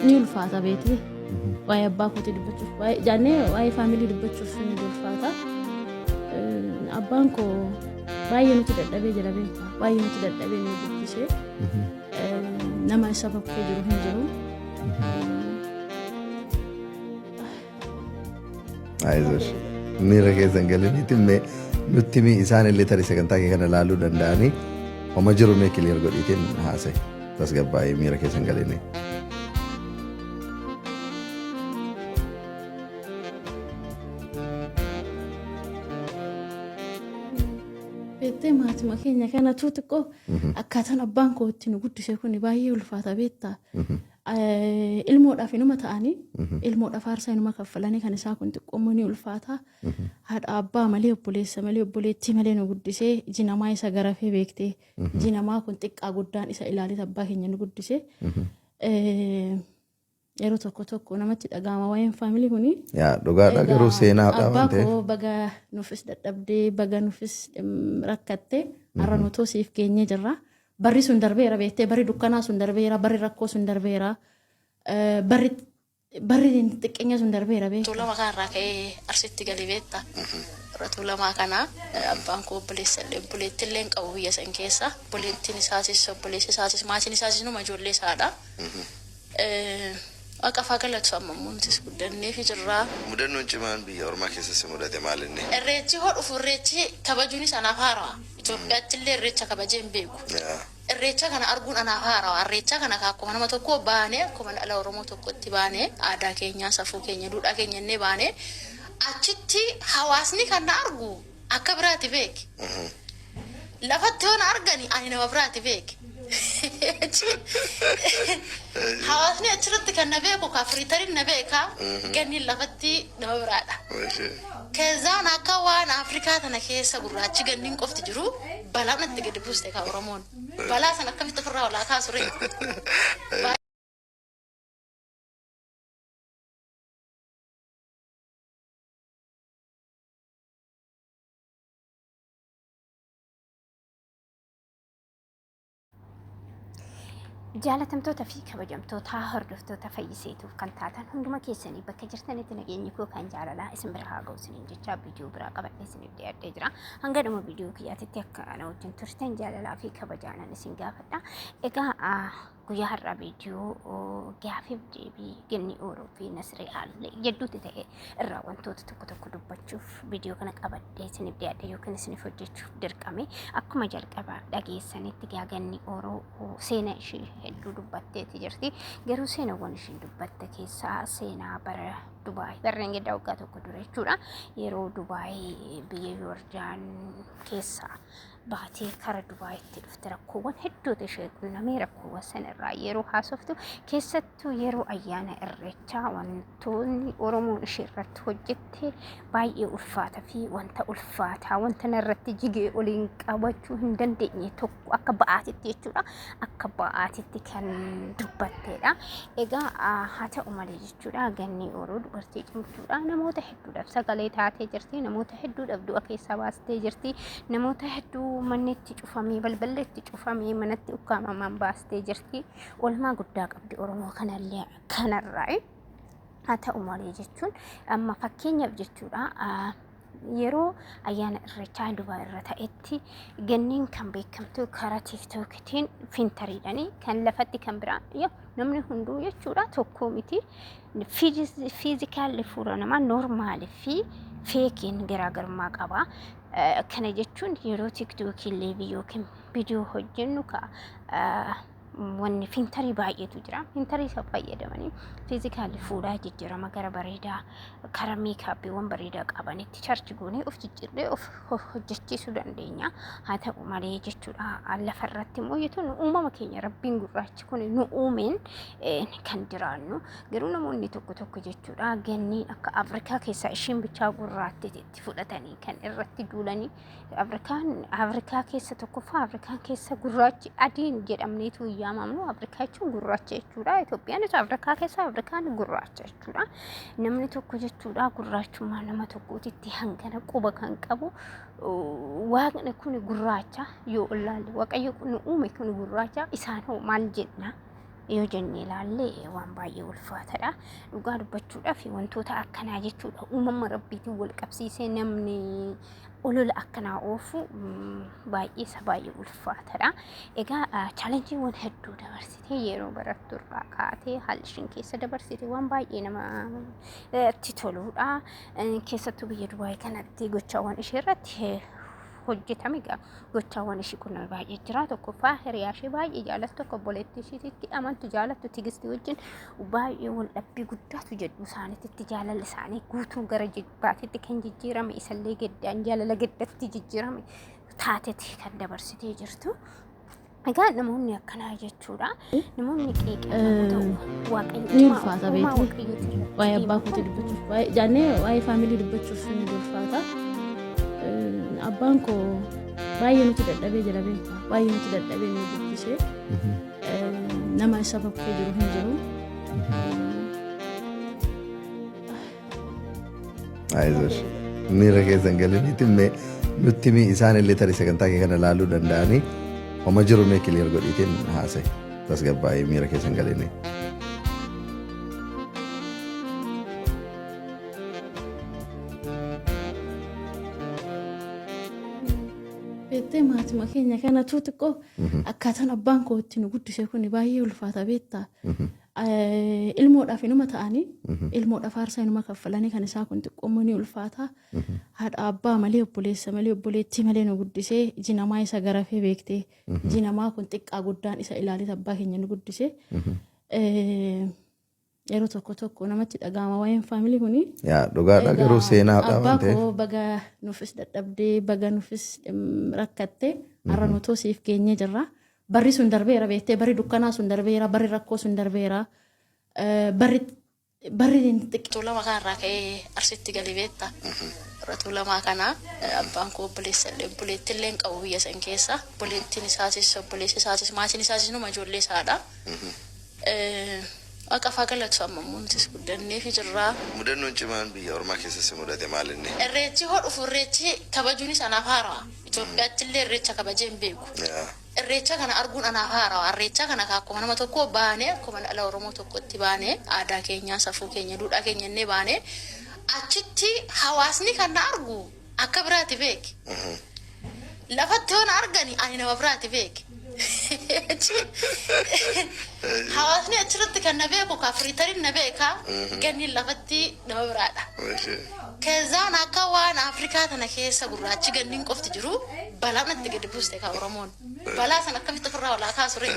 ni ulfaata beekte waa'ee abbaa kootii dubbachuuf waa'ee jaannee waa'ee faamilii dubbachuuf ni ulfaata abbaan koo baay'ee nuti dadhabee jira beektaa baay'ee nuti dadhabee nu guddisee nama isa bakkee jiru hin jiru. Aizosh miira keessan galaniitiin mee nutti mi isaan illee tarii sagantaa kee kana laaluu danda'anii homa jiru mee kiliir godhiitiin haasa'e tasgabbaa'ee miira keessan galanii. Beektee maatii keenya kanatu xiqqoo akkaataan abbaan koo itti nu guddise kun baay'ee ulfaata beektaa. Ilmoodhaaf inuma ta'anii ilmoodhaaf aarsaa inuma kaffalanii kan isaa kun xiqqoommoo ni ulfaata. Haadha abbaa malee obboleessa malee obboleettii malee nu guddisee iji namaa isa garafee beektee iji namaa kun xiqqaa guddaan isa ilaalee abbaa keenya nu guddisee. Yeroo tokko namatti dhaga'ama waa'een faamilii kuni. Yaa dhugaadha garuu seenaadha waan ta'eef. Abbaa koo baga nuufis dadhabdee baga nuufis rakkattee har'a nuutoo siif keenyee jirra. Barri sun darbeera beektee barri dukkanaa sun darbeera barri rakkoo sun darbeera barri xiqqeenya sun darbeera beektaa. Tuulama kanarraa ka'ee arsitti gali beektaa. Tuulamaa kana abbaan koo obboleettiillee qabu biyya san keessa obboleettiin isaasis obboleessi isaasis maatiin isaasis numa ijoollee isaadha. Akka faagalatu amma nutis guddannee fi jirraa. Mudannoon cimaan biyya ormaa keessatti mudate maalinni? Irreechi hodhuuf irreechi kabajuunis anaaf haarawaa. Itoophiyaatti illee irreecha kabajee hin beeku. Irreecha kana arguun anaaf haarawaa. Irreecha kana akkuma nama tokko baanee akkuma dhala Oromoo tokkotti baanee aadaa keenya safuu keenya duudhaa keenya innee baanee achitti hawaasni kan na argu akka biraati beeki. Lafatti yoo na argani ani nama biraati beeki. Hawaasni achirratti kan na beeku kaafiriitariin na beeka ganni lafatti nama biraadha. Keessaan akka waan Afrikaa tana keessa gurraachi ganniin qofti jiru balaa natti gadi buuste ka Oromoon. Balaa san akkamitti ofirraa olaa kaasure. jaalatamtoota fi kabajamtoota hordoftoota fayyisseetuuf kan taatan hunduma keessanii bakka jirtanitti nageenyi koo kan jaalalaa isin bira haa ga'u isiniin jecha viidiyoo biraa qabadhee isiniif dhiyaadhee jira. Hanga dhuma viidiyoo kiyyaatitti akka ana wajjin turtan jaalalaa fi kabajaanan isin gaafadha. Egaa guyyaa har'aa viidiyoo gaafiif deebii ganni Ooroo fi Nasree Aalee jedhuutti ta'e irraa wantoota tokko dubbachuuf viidiyoo kana qabadhee isiniif dhiyaadhee yookiin isiniif hojjechuuf dirqame akkuma jalqaba dhageessanitti ganni Ooroo seenaa ishee hedduu dubbatteeti jirti. Garuu seenaawwan isheen dubbatte keessaa seenaa bara Dubaay barreen gaddaa waggaa tokko dura jechuudha. Yeroo Dubaay biyya Yoordaan keessaa baatee kara Dubaayitti dhufte rakkoowwan hedduutu ishee qunnamee rakkoowwan sanarraa yeroo haasoftu keessattuu yeroo ayyaana irreechaa wantoonni Oromoon ishee irratti hojjette baay'ee ulfaata fi wanta ulfaataa wanta narratti jigee oliin qabachuu hin dandeenye tokko akka ba'aatitti jechuudha. Akka ba'aatitti kan dubbatteedha. Egaa haa ta'u malee jechuudha ganni Ooroo dubartii cimtuudha. Namoota hedduudhaaf sagalee taatee jirti. Namoota hedduudhaaf du'a keessaa baastee jirti. Namoota hedduu mannetti cufamee balballeetti cufamee manatti ukkaamamaan baastee jirti. Oolmaa guddaa qabdi Oromoo kanallee kanarraa. Haa ta'u malee jechuun amma fakkeenyaaf jechuudha. Yeroo ayyaana irreechaa Dubaay irra ta'etti ganniin kan beekamtu karaa tiiktookitiin fintariidhanii kan lafatti kan biraa namni hunduu jechuudha tokko miti fiizikaalli fuula namaa noormaalii fi feekiin garaagarummaa qaba. Kana jechuun yeroo tiiktookiillee yookiin viidiyoo hojjennu wanni fintarii baay'eetu jira. Fintarii isa fayyadamanii fiizikaalli fuudhaa jijjiirama gara bareedaa karaa meekaappiiwwan bareedaa qabanitti charchi goonee of jijjiirree of hojjechiisuu dandeenya. Haa ta'u malee jechuudha lafarratti immoo yetu uumama keenya rabbiin gurraachi kun nu uumeen kan jiraannu. Garuu namoonni tokko jechuudha ganniin akka Afrikaa keessaa ishiin bichaa gurraattiitti fudhatanii kan irratti duulanii Afrikaa keessa tokkoffaa Afrikaan keessa gurraachi adiin jedhamneetu yaamamnu. Afrikaa jechuun gurraacha jechuudha. Itoophiyaanis Afrikaa keessa Afrikaan gurraacha jechuudha. Namni tokko jechuudha gurraachummaa nama tokkootitti hangana quba kan qabu waaqni kun gurraacha yoo ilaalle waaqayyo kun uume kun gurraacha isaan hoo maal jenna yoo jennee ilaalle waan baay'ee ulfaataadha. Dhugaa dubbachuudhaaf wantoota akkanaa jechuudha uumama rabbiitiin wal qabsiisee namni olola akkanaa oofu baay'ee ulfaataadha. Egaa chaalenjiiwwan hedduu dabarsitee yeroo barattu irraa kaatee haalli ishiin keessa dabarsite waan baay'ee namatti toludha. Keessattuu biyya Dubaay kanatti gochaawwan ishee irratti hojjetame egaa gochaawwan ishii kun baay'ee jira. Tokkoffaa hiriyaa ishee baay'ee jaalattu akka obboleettii ishiitti amantu jaalattu Tigistii wajjin baay'ee wal dhabbii guddaatu jedhu isaaniitti jaalala isaanii guutuu gara jibbaatitti kan jijjiirame isallee gaddaan jaalala gaddatti jijjiirame taatetti kan dabarsitee jirtu. Egaa namoonni akkanaa jechuudha. Namoonni qeeqee ni ulfaata beektu. Waa'ee abbaa kootii dubbachuuf jaannee waa'ee faamilii dubbachuuf ni ulfaata. Abbaan koo baay'ee nuti dadhabee jira beektaa. Baay'ee nuti dadhabee nu guddisee nama isa bakkee jiru hin jiru. Aizosh miira keessan galiniitti nutti isaan illee tarii sagantaa kee kana laaluu danda'anii homa jiru mee kiliir godhiitiin haasa'e tasgabbaa'ee miira keessan galinii. Beektee maatii keenya kanatu xiqqoo akkaataan abbaan koo itti nu guddisee kun baay'ee ulfaata beektaa. Ilmoodhaaf inuma ta'anii ilmoodhaaf aarsaa inuma kaffalanii kan isaa kun xiqqoommoo ni ulfaata. Haadha abbaa malee obboleessa malee obboleettii malee nu guddisee iji namaa isa garafee beektee iji namaa kun xiqqaa guddaan isa ilaalee abbaa keenya nu guddisee. Yeroo tokko namatti dhaga'ama waa'een faamilii kuni. Yaa dhugaadha garuu seenaadha waan ta'eef. Abbaa koo baga nuufis dadhabdee baga nuufis rakkattee har'a nutoo siif geenyee jirra. Barri sun darbeera beektee barri dukkanaa sun darbeera barri rakkoo sun darbeera. Barri xiqqoo lama kanarraa ka'ee arsitti gali beektaa. Ratuu lamaa kana abbaan koo obboleettii illee qabu biyya san keessa. Obboleettiin isaatis obboleessi isaatis maatiin isaatis numa ijoollee isaadha. Akka faagalatu ammamuunis guddannee fi jirraa. Mudannoon cimaan biyya ormaa keessatti mudate maalinni? Irreechi hodhuuf irreechi kabajuunis anaaf haaraa. Itoophiyaatti illee irreecha kabajee hin beeku. Irreecha kana arguun anaaf haaraa. Irreecha kana akkuma nama tokko baanee akkuma dhala Oromoo tokkotti baanee aadaa keenya safuu keenya duudhaa keenya innee baanee achitti hawaasni kan na argu akka biraati beeki. Lafatti yoo na argani ani nama biraati beeki. Hawaasni achirratti kan na beeku kaafiriitariin na beeka ganni lafatti nama biraadha. Keessaan akka waan Afrikaa tana keessa gurraachi ganniin qofti jiru balaa natti gadi buuste ka Oromoon balaa san akkamitti ofirraa walaa kaasure.